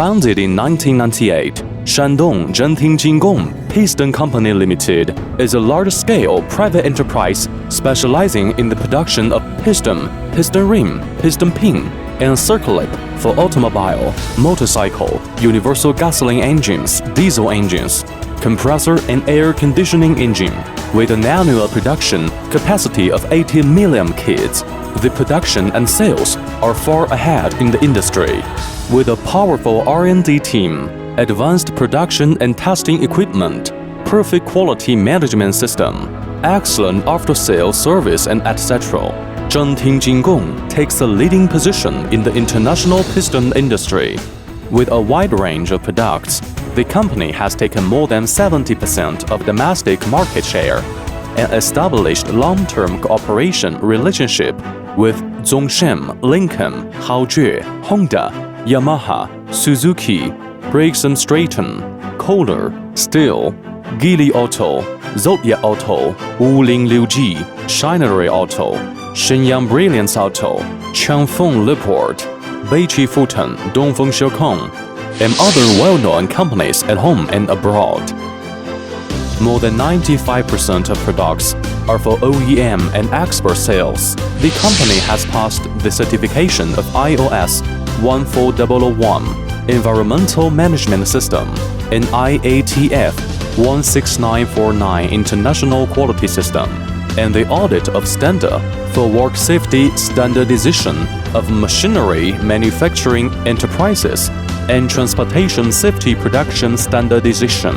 Founded in 1998, Shandong Zhenting Jinggong Piston Company Limited is a large-scale private enterprise specializing in the production of piston, piston rim, piston pin, and circlip for automobile, motorcycle, universal gasoline engines, diesel engines, compressor and air conditioning engine. With an annual production capacity of 80 million kits, the production and sales are far ahead in the industry. With a powerful R&D team, advanced production and testing equipment, perfect quality management system, excellent after-sales service, and etc., Zhenting Jinggong takes a leading position in the international piston industry. With a wide range of products, the company has taken more than 70% of domestic market share and established long-term cooperation relationship with Zhongshan, Lincoln, Haojue, Honda, Yamaha, Suzuki, Briggs & Stratton, Kohler, Steel, Geely Auto, Zodiac Auto, Wuling Liuji, Shinery Auto, Shenyang Brilliance Auto, Changfeng Lipport, Beiqi Futon, Dongfeng Shekong, and other well-known companies at home and abroad. More than 95% of products are for OEM and export sales. The company has passed the certification of IOS 14001 Environmental Management System and IATF 16949 International Quality System, and the audit of standard for work safety standardization of machinery manufacturing enterprises and transportation safety production standardization.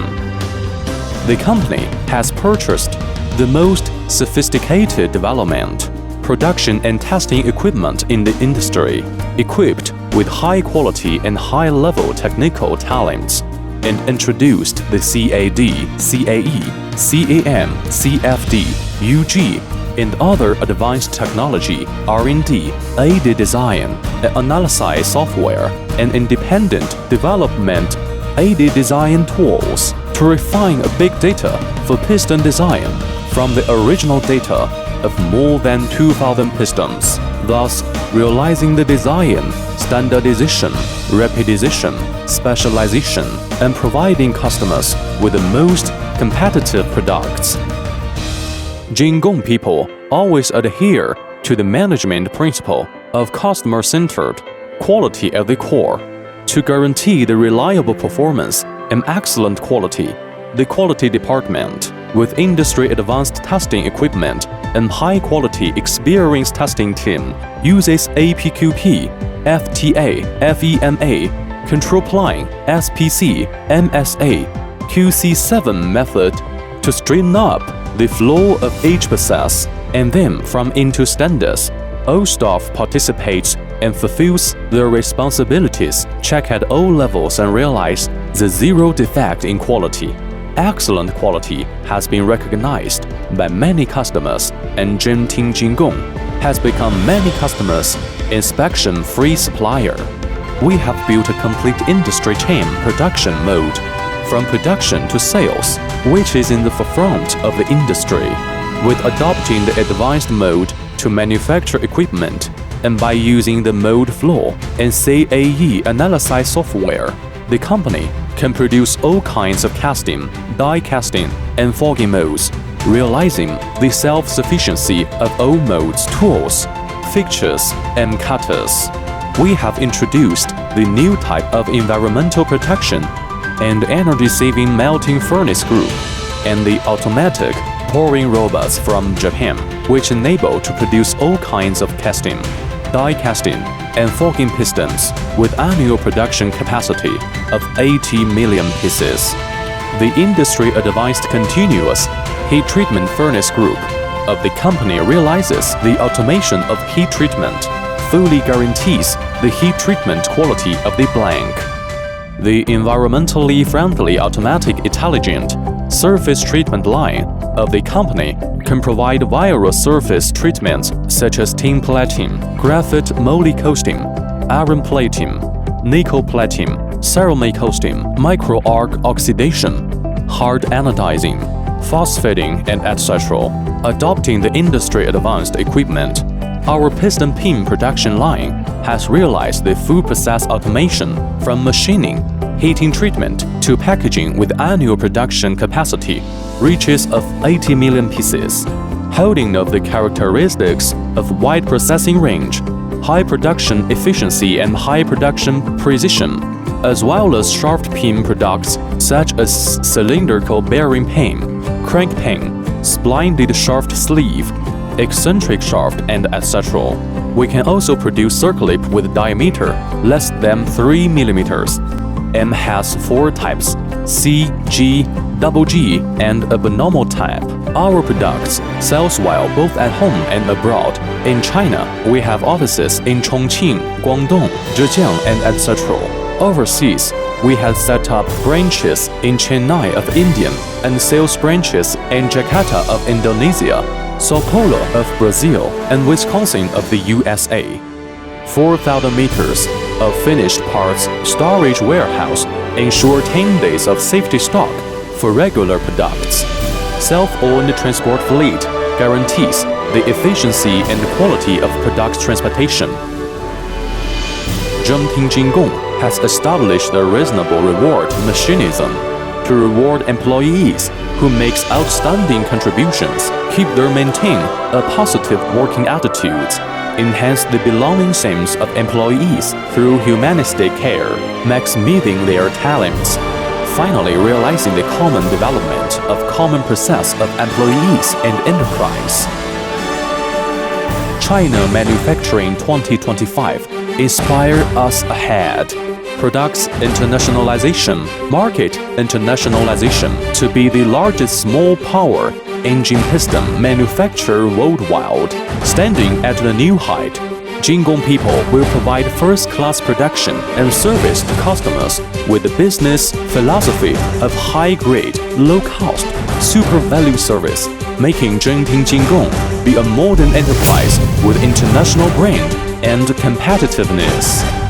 The company has purchased the most sophisticated development, production and testing equipment in the industry, equipped with high-quality and high-level technical talents, and introduced the CAD, CAE, CAM, CFD, UG, and other advanced technology, R&D, aided design, and analysis software, and independent development aided design tools to refine a big data for piston design from the original data of more than 2,000 pistons, thus realizing the design, standardization, rapidization, specialization, and providing customers with the most competitive products. Jinggong people always adhere to the management principle of customer-centered, quality at the core. To guarantee the reliable performance and excellent quality, the quality department, with industry-advanced testing equipment and high-quality experienced testing team, uses APQP, FTA, FEMA, control plane, SPC, MSA, QC7 method to straighten up the flow of each process and then from into standards. All staff participates and fulfills their responsibilities, check at all levels and realize the zero defect in quality. Excellent quality has been recognized by many customers, and Zhenting Jinggong has become many customers' inspection-free supplier. We have built a complete industry chain production mode, from production to sales, which is in the forefront of the industry. With adopting the advanced mode to manufacture equipment, and by using the mode flow and CAE analysis software, the company can produce all kinds of casting, die casting, and fogging modes, realizing the self-sufficiency of all modes, tools, fixtures, and cutters. We have introduced the new type of environmental protection and energy-saving melting furnace group, and the automatic pouring robots from Japan, which enable to produce all kinds of casting, die casting, and fogging pistons with annual production capacity of 80 million pieces. The industry-advanced continuous heat treatment furnace group of the company realizes the automation of heat treatment, fully guarantees the heat treatment quality of the blank. The environmentally friendly automatic intelligent surface treatment line of the company can provide various surface treatments such as tin plating, graphite moly coating, iron plating, nickel plating, ceramic coating, micro-arc oxidation, hard anodizing, phosphating, and etc. Adopting the industry-advanced equipment, our piston pin production line has realized the full process automation from machining, heating treatment to packaging with annual production capacity reaches of 80 million pieces, holding of the characteristics of wide processing range, high production efficiency and high production precision, as well as shaft pin products such as cylindrical bearing pin, crank pin, splendid shaft sleeve, eccentric shaft, and etc. We can also produce circlip with diameter less than 3 mm. M has 4 types: C, G, double G, and a abnormal type. Our products sells well both at home and abroad. In China, we have offices in Chongqing, Guangdong, Zhejiang, and etc. Overseas, we have set up branches in Chennai of India and sales branches in Jakarta of Indonesia, Sao Paulo of Brazil, and Wisconsin of the USA. 4,000 meters of finished parts storage warehouse ensure 10 days of safety stock for regular products. Self-owned transport fleet guarantees the efficiency and quality of product transportation. Zhenting Jinggong has established a reasonable reward mechanism to reward employees who makes outstanding contributions, keep their maintain a positive working attitude, enhance the belonging sense of employees through humanistic care, maximizing their talents, finally realizing the common development of common process of employees and enterprise. China Manufacturing 2025 inspire us ahead. Products internationalization, market internationalization to be the largest small power engine piston manufacturer worldwide. Standing at the new height, Jinggong people will provide first-class production and service to customers with the business philosophy of high-grade, low-cost, super-value service, making Zhenting Jinggong be a modern enterprise with international brand and competitiveness.